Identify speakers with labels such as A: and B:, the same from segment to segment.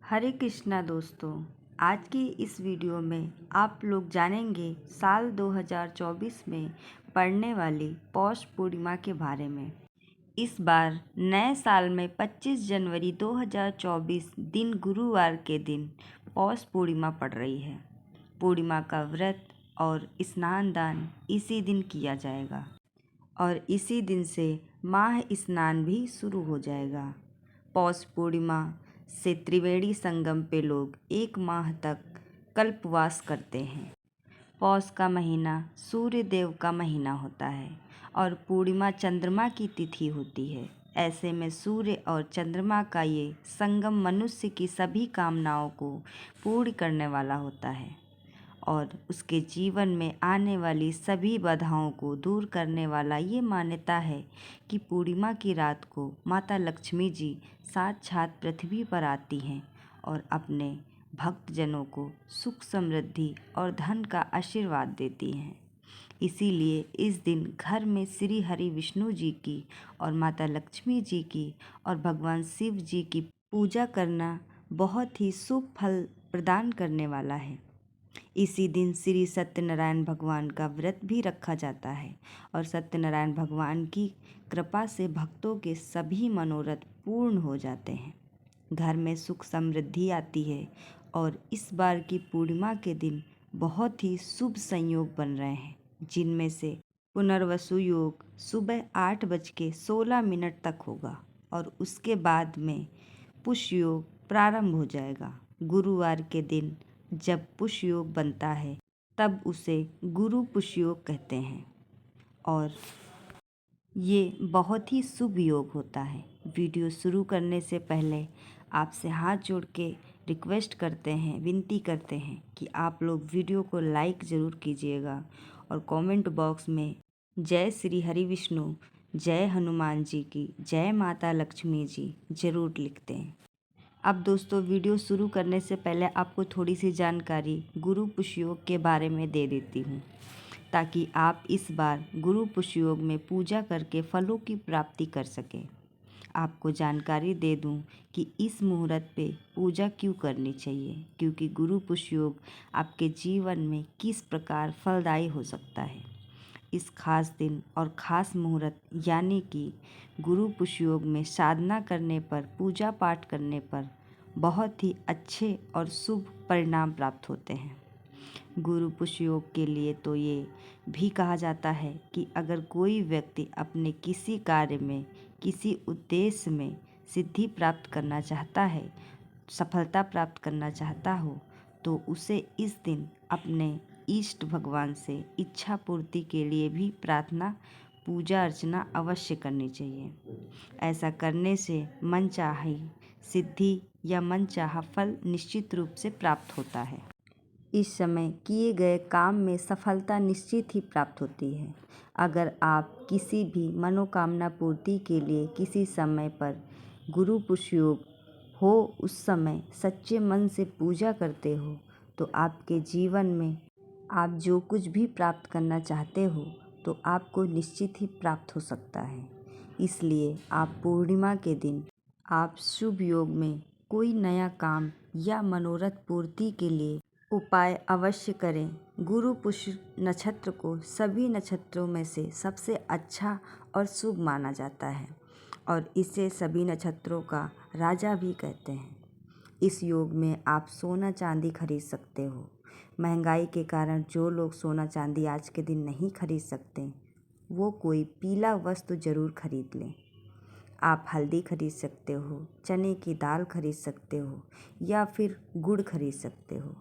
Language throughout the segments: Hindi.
A: हरे कृष्णा दोस्तों, आज की इस वीडियो में आप लोग जानेंगे साल 2024 में पड़ने वाली पौष पूर्णिमा के बारे में। इस बार नए साल में 25 जनवरी 2024 दिन गुरुवार के दिन पौष पूर्णिमा पड़ रही है। पूर्णिमा का व्रत और स्नान दान इसी दिन किया जाएगा और इसी दिन से माह स्नान भी शुरू हो जाएगा। पौष पूर्णिमा से त्रिवेणी संगम पे लोग 1 माह तक कल्पवास करते हैं। पौष का महीना सूर्य देव का महीना होता है और पूर्णिमा चंद्रमा की तिथि होती है। ऐसे में सूर्य और चंद्रमा का ये संगम मनुष्य की सभी कामनाओं को पूर्ण करने वाला होता है और उसके जीवन में आने वाली सभी बाधाओं को दूर करने वाला ये मान्यता है कि पूर्णिमा की रात को माता लक्ष्मी जी साक्षात पृथ्वी पर आती हैं और अपने भक्तजनों को सुख समृद्धि और धन का आशीर्वाद देती हैं। इसीलिए इस दिन घर में श्री हरि विष्णु जी की और माता लक्ष्मी जी की और भगवान शिव जी की पूजा करना बहुत ही शुभ फल प्रदान करने वाला है। इसी दिन श्री सत्यनारायण भगवान का व्रत भी रखा जाता है और सत्यनारायण भगवान की कृपा से भक्तों के सभी मनोरथ पूर्ण हो जाते हैं। घर में सुख समृद्धि आती है और इस बार की पूर्णिमा के दिन बहुत ही शुभ संयोग बन रहे हैं, जिनमें से पुनर्वसु योग सुबह 8:16 तक होगा और उसके बाद में पुष्य योग प्रारंभ हो जाएगा। गुरुवार के दिन जब पुष्य योग बनता है तब उसे गुरु पुष्य योग कहते हैं और ये बहुत ही शुभ योग होता है। वीडियो शुरू करने से पहले आपसे हाथ जोड़ के रिक्वेस्ट करते हैं, विनती करते हैं कि आप लोग वीडियो को लाइक ज़रूर कीजिएगा और कमेंट बॉक्स में जय श्री हरि विष्णु, जय हनुमान जी की, जय माता लक्ष्मी जी ज़रूर लिखते हैं। अब दोस्तों, वीडियो शुरू करने से पहले आपको थोड़ी सी जानकारी गुरु पुष्य योग के बारे में दे देती हूँ, ताकि आप इस बार गुरु पुष्य योग में पूजा करके फलों की प्राप्ति कर सकें। आपको जानकारी दे दूं कि इस मुहूर्त पे पूजा क्यों करनी चाहिए, क्योंकि गुरु पुष्य योग आपके जीवन में किस प्रकार फलदायी हो सकता है। इस खास दिन और ख़ास मुहूर्त यानी कि गुरु पुष्य योग में साधना करने पर, पूजा पाठ करने पर बहुत ही अच्छे और शुभ परिणाम प्राप्त होते हैं। गुरु पुष्य योग के लिए तो ये भी कहा जाता है कि अगर कोई व्यक्ति अपने किसी कार्य में, किसी उद्देश्य में सिद्धि प्राप्त करना चाहता है, सफलता प्राप्त करना चाहता हो, तो उसे इस दिन अपने इष्ट भगवान से इच्छा पूर्ति के लिए भी प्रार्थना, पूजा अर्चना अवश्य करनी चाहिए। ऐसा करने से मनचाही सिद्धि या मनचाहा फल निश्चित रूप से प्राप्त होता है। इस समय किए गए काम में सफलता निश्चित ही प्राप्त होती है। अगर आप किसी भी मनोकामना पूर्ति के लिए किसी समय पर गुरु पुष्य योग हो, उस समय सच्चे मन से पूजा करते हो, तो आपके जीवन में आप जो कुछ भी प्राप्त करना चाहते हो तो आपको निश्चित ही प्राप्त हो सकता है। इसलिए आप पूर्णिमा के दिन आप शुभ योग में कोई नया काम या मनोरथ पूर्ति के लिए उपाय अवश्य करें। गुरु पुष्य नक्षत्र को सभी नक्षत्रों में से सबसे अच्छा और शुभ माना जाता है और इसे सभी नक्षत्रों का राजा भी कहते हैं। इस योग में आप सोना चांदी खरीद सकते हो। महंगाई के कारण जो लोग सोना चांदी आज के दिन नहीं खरीद सकते, वो कोई पीला वस्तु जरूर खरीद लें। आप हल्दी खरीद सकते हो, चने की दाल खरीद सकते हो या फिर गुड़ खरीद सकते हो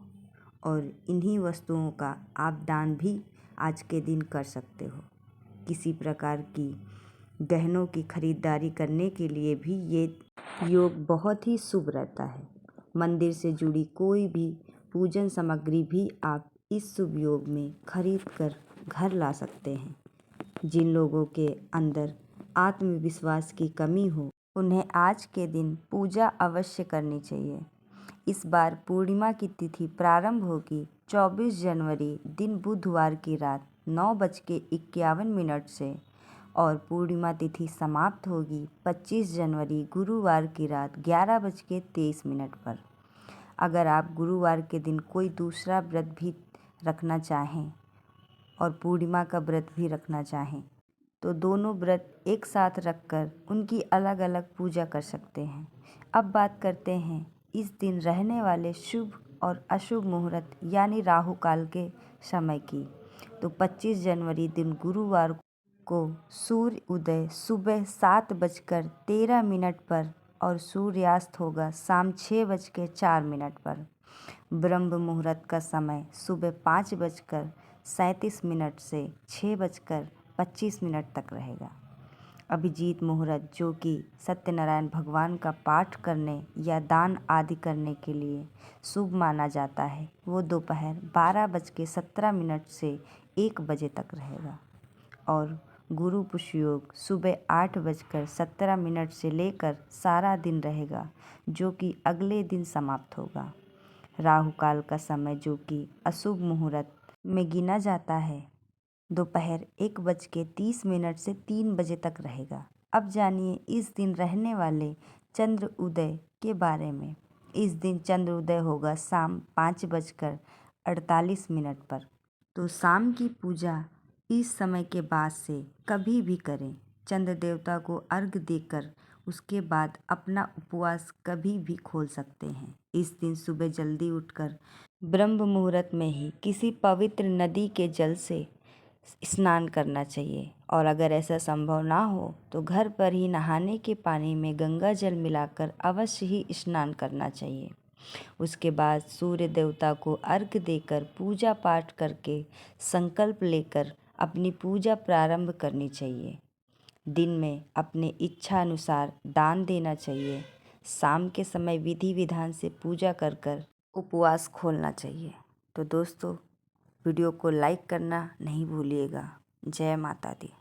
A: और इन्हीं वस्तुओं का आप दान भी आज के दिन कर सकते हो। किसी प्रकार की गहनों की खरीदारी करने के लिए भी ये योग बहुत ही शुभ रहता है। मंदिर से जुड़ी कोई भी पूजन सामग्री भी आप इस शुभ योग में खरीद कर घर ला सकते हैं। जिन लोगों के अंदर आत्मविश्वास की कमी हो, उन्हें आज के दिन पूजा अवश्य करनी चाहिए। इस बार पूर्णिमा की तिथि प्रारंभ होगी 24 जनवरी दिन बुधवार की रात 9:51 से और पूर्णिमा तिथि समाप्त होगी 25 जनवरी गुरुवार की रात 11:23 पर। अगर आप गुरुवार के दिन कोई दूसरा व्रत भी रखना चाहें और पूर्णिमा का व्रत भी रखना चाहें तो दोनों व्रत एक साथ रखकर उनकी अलग अलग पूजा कर सकते हैं। अब बात करते हैं इस दिन रहने वाले शुभ और अशुभ मुहूर्त यानी राहु काल के समय की। तो 25 जनवरी दिन गुरुवार को सूर्य उदय सुबह 7:13 पर और सूर्यास्त होगा शाम 6:04 पर। ब्रह्म मुहूर्त का समय सुबह 5:37 से 6:25 तक रहेगा। अभिजीत मुहूर्त जो कि सत्यनारायण भगवान का पाठ करने या दान आदि करने के लिए शुभ माना जाता है, वो दोपहर 12:17 से 1 बजे तक रहेगा। और गुरु पुष्य योग सुबह 8:17 से लेकर सारा दिन रहेगा, जो कि अगले दिन समाप्त होगा। राहु काल का समय जो कि अशुभ मुहूर्त में गिना जाता है, दोपहर 1:30 से 3 बजे तक रहेगा। अब जानिए इस दिन रहने वाले चंद्र उदय के बारे में। इस दिन चंद्र उदय होगा शाम 5:48 पर। तो शाम की पूजा इस समय के बाद से कभी भी करें। चंद्र देवता को अर्घ देकर उसके बाद अपना उपवास कभी भी खोल सकते हैं। इस दिन सुबह जल्दी उठकर ब्रह्म मुहूर्त में ही किसी पवित्र नदी के जल से स्नान करना चाहिए, और अगर ऐसा संभव ना हो तो घर पर ही नहाने के पानी में गंगा जल मिलाकर अवश्य ही स्नान करना चाहिए। उसके बाद सूर्य देवता को अर्घ देकर पूजा पाठ करके संकल्प लेकर अपनी पूजा प्रारंभ करनी चाहिए। दिन में अपने इच्छा अनुसार दान देना चाहिए। शाम के समय विधि विधान से पूजा कर उपवास खोलना चाहिए। तो दोस्तों, वीडियो को लाइक करना नहीं भूलिएगा। जय माता दी।